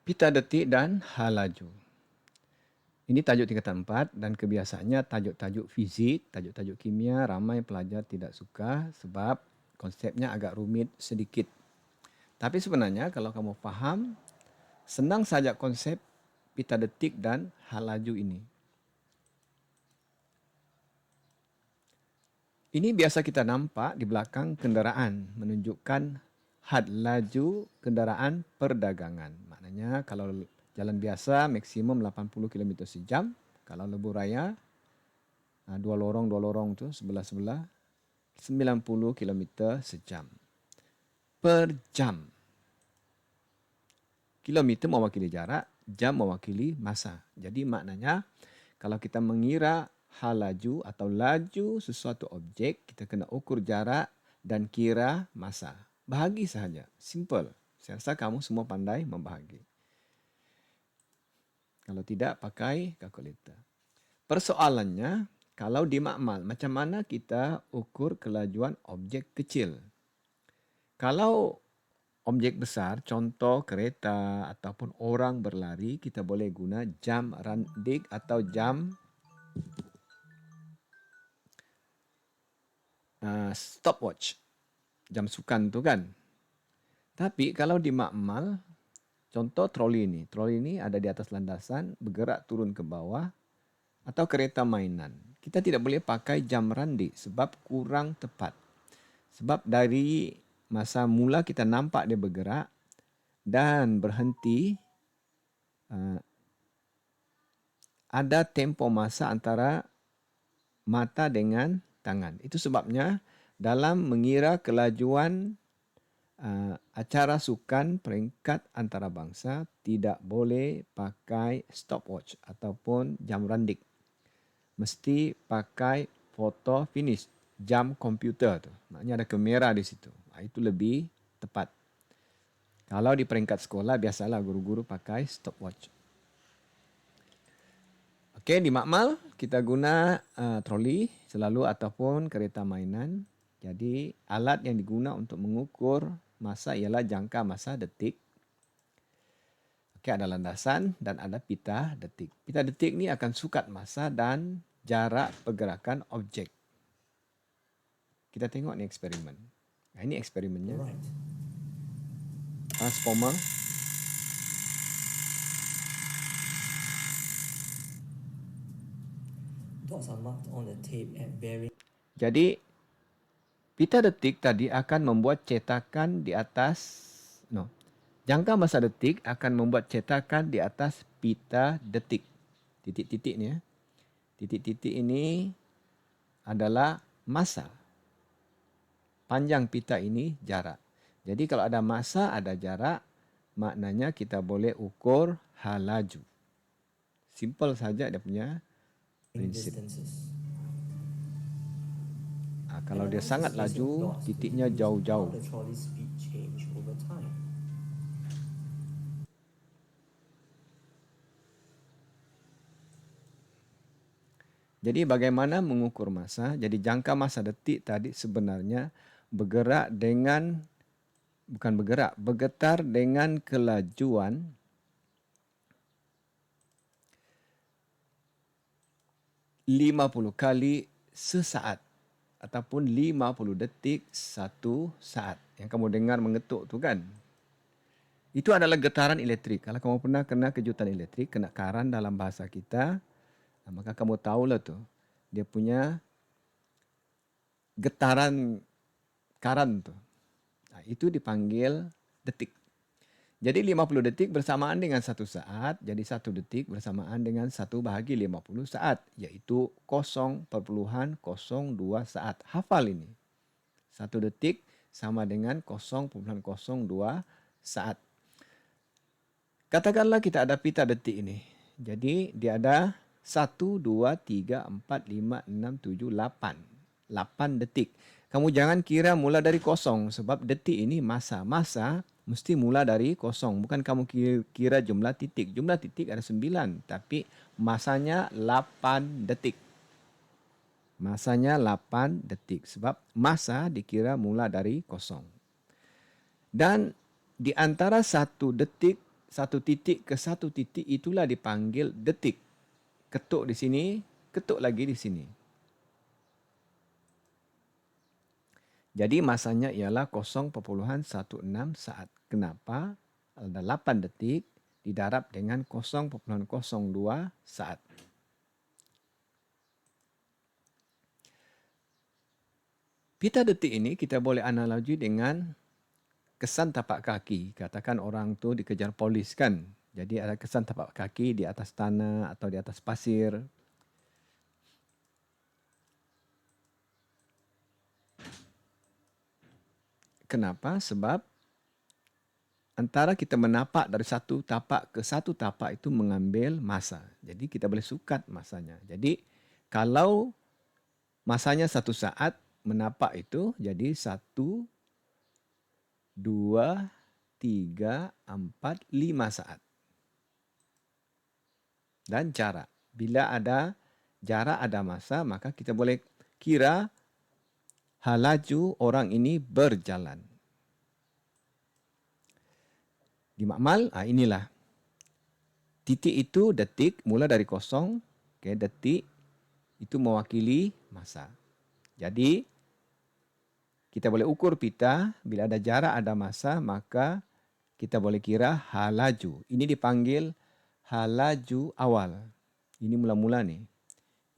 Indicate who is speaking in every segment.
Speaker 1: Pita detik dan hal laju. Ini tajuk tingkatan 4 dan kebiasaannya tajuk-tajuk fizik, tajuk-tajuk kimia ramai pelajar tidak suka sebab konsepnya agak rumit sedikit. Tapi sebenarnya kalau kamu faham, senang saja konsep pita detik dan hal laju ini. Ini biasa kita nampak di belakang kenderaan menunjukkan had laju kendaraan perdagangan. Maknanya kalau jalan biasa maksimum 80 km sejam. Kalau lebuh raya, dua lorong tu sebelah-sebelah 90 km sejam. Per jam. Kilometer mewakili jarak, jam mewakili masa. Jadi maknanya kalau kita mengira hal laju atau laju sesuatu objek, kita kena ukur jarak dan kira masa. Bahagi sahaja. Simple. Saya rasa kamu semua pandai membahagi. Kalau tidak, pakai kalkulator. Persoalannya, kalau di makmal, macam mana kita ukur kelajuan objek kecil? Kalau objek besar, contoh kereta ataupun orang berlari, kita boleh guna jam randik atau jam stopwatch. Jam sukan tu kan. Tapi kalau di makmal, contoh troli ini. Troli ini ada di atas landasan, bergerak turun ke bawah, atau kereta mainan. Kita tidak boleh pakai jam randik sebab kurang tepat. Sebab dari masa mula kita nampak dia bergerak dan berhenti, ada tempo masa antara mata dengan tangan. Itu sebabnya dalam mengira kelajuan acara sukan peringkat antarabangsa tidak boleh pakai stopwatch ataupun jam randik. Mesti pakai photo finish, jam komputer tu. Maknanya ada kamera di situ. Itu lebih tepat. Kalau di peringkat sekolah biasalah guru-guru pakai stopwatch. Okey, di makmal kita guna troli selalu ataupun kereta mainan. Jadi alat yang diguna untuk mengukur masa ialah jangka masa detik. Okey, ada landasan dan ada pita detik. Pita detik ni akan sukat masa dan jarak pergerakan objek. Kita tengok ni eksperimen. Ini eksperimennya. Transformer.
Speaker 2: Dots are marked on the tape at varying.
Speaker 1: Jadi pita detik tadi akan membuat cetakan di atas jangka masa detik akan membuat cetakan di atas pita detik. Titik-titik ni ya. Titik-titik ini adalah masa. Panjang pita ini jarak. Jadi kalau ada masa, ada jarak, maknanya kita boleh ukur hal laju. Simple saja dia punya prinsip. Kalau dia sangat laju, titiknya jauh-jauh. Jadi bagaimana mengukur masa? Jadi jangka masa detik tadi sebenarnya bergerak dengan, bukan bergerak, bergetar dengan kelajuan 50 kali sesaat ataupun 50 detik satu saat. Yang kamu dengar mengetuk tu kan? Itu adalah getaran elektrik. Kalau kamu pernah kena kejutan elektrik, kena karan dalam bahasa kita, maka kamu tahulah tu. Dia punya getaran karan tu. Itu dipanggil detik. Jadi 50 detik bersamaan dengan 1 saat. Jadi 1 detik bersamaan dengan 1/50 saat. Iaitu 0.02 saat. Hafal ini. 1 detik sama dengan 0.02 saat. Katakanlah kita ada pita detik ini. Jadi dia ada 1, 2, 3, 4, 5, 6, 7, 8. 8 detik. Kamu jangan kira mula dari kosong sebab detik ini masa. Masa mesti mula dari kosong. Bukan kamu kira jumlah titik. Jumlah titik ada 9. Tapi masanya 8 detik. Masanya 8 detik. Sebab masa dikira mula dari kosong. Dan di antara 1 detik satu titik ke satu titik itulah dipanggil detik. Ketuk di sini, ketuk lagi di sini. Jadi masanya ialah 0,16 saat. Kenapa? Ada 8 detik didarab dengan 0,02 saat. Pita detik ini kita boleh analogi dengan kesan tapak kaki. Katakan orang tu dikejar polis kan. Jadi ada kesan tapak kaki di atas tanah atau di atas pasir. Kenapa? Sebab antara kita menapak dari satu tapak ke satu tapak itu mengambil masa. Jadi kita boleh sukat masanya. Jadi kalau masanya 1 saat, menapak itu jadi 1, 2, 3, 4, 5 saat. Dan jarak. Bila ada jarak, ada masa, maka kita boleh kira laju orang ini berjalan. Di makmal, inilah. Titik itu detik, mula dari kosong. Detik itu mewakili masa. Jadi, kita boleh ukur pita, bila ada jarak, ada masa, maka kita boleh kira laju. Ini dipanggil laju awal. Ini mula-mula nih.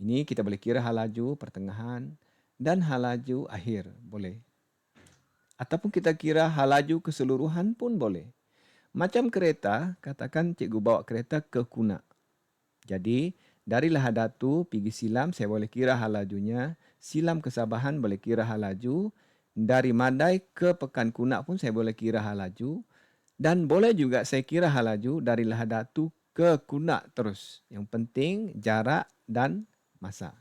Speaker 1: Ini kita boleh kira laju pertengahan dan laju akhir. Boleh. Ataupun kita kira laju keseluruhan pun boleh. Macam kereta, katakan cikgu bawa kereta ke Kunak. Jadi, dari Lahadatu pergi Silam, saya boleh kira lajunya. Silam ke Sabahan boleh kira laju. Dari Madai ke Pekan Kunak pun saya boleh kira laju. Dan boleh juga saya kira laju dari Lahadatu ke Kunak terus. Yang penting jarak dan masa.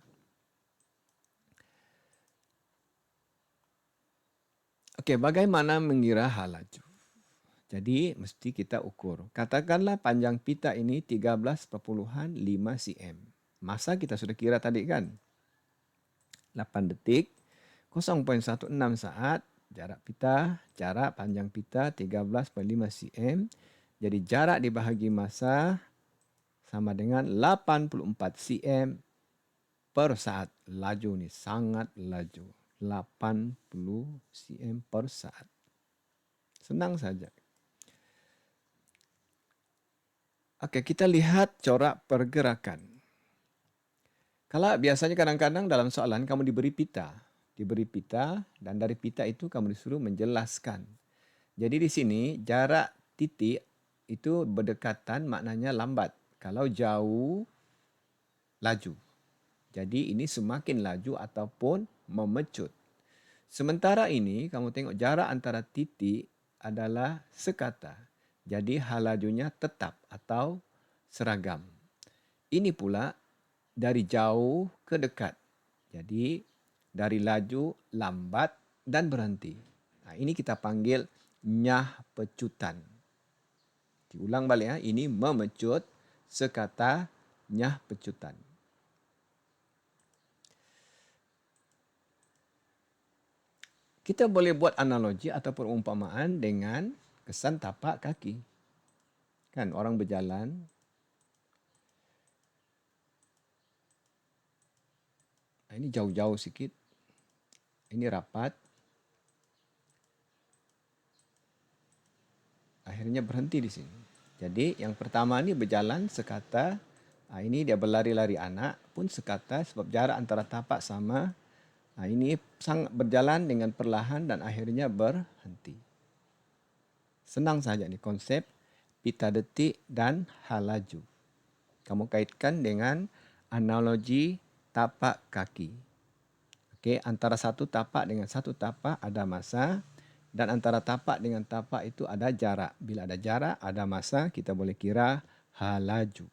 Speaker 1: Okey, bagaimana mengira laju? Jadi mesti kita ukur. Katakanlah panjang pita ini 13,5 cm. Masa kita sudah kira tadi kan? 8 detik, 0,16 saat, jarak pita, jarak panjang pita 13,5 cm. Jadi jarak dibahagi masa sama dengan 84 cm per saat. Laju ni sangat laju. 80 cm per saat. Senang saja. Okey, kita lihat corak pergerakan. Kalau biasanya kadang-kadang dalam soalan kamu diberi pita. Diberi pita dan dari pita itu kamu disuruh menjelaskan. Jadi di sini jarak titik itu berdekatan maknanya lambat. Kalau jauh, laju. Jadi ini semakin laju ataupun memecut. Sementara ini kamu tengok jarak antara titik adalah sekata. Jadi lajunya tetap atau seragam. Ini pula dari jauh ke dekat. Jadi dari laju, lambat dan berhenti. Ini kita panggil nyah pecutan. Diulang balik ya. Ini memecut, sekata nyah pecutan. Kita boleh buat analogi atau perumpamaan dengan kesan tapak kaki. Kan orang berjalan. Ini jauh-jauh sikit. Ini rapat. Akhirnya berhenti di sini. Jadi yang pertama ni berjalan sekata. Ini dia berlari-lari anak pun sekata sebab jarak antara tapak sama. Ini sangat berjalan dengan perlahan dan akhirnya berhenti. Senang saja ni konsep pita detik dan laju. Kamu kaitkan dengan analogi tapak kaki. Okey, antara satu tapak dengan satu tapak ada masa dan antara tapak dengan tapak itu ada jarak. Bila ada jarak, ada masa, kita boleh kira laju.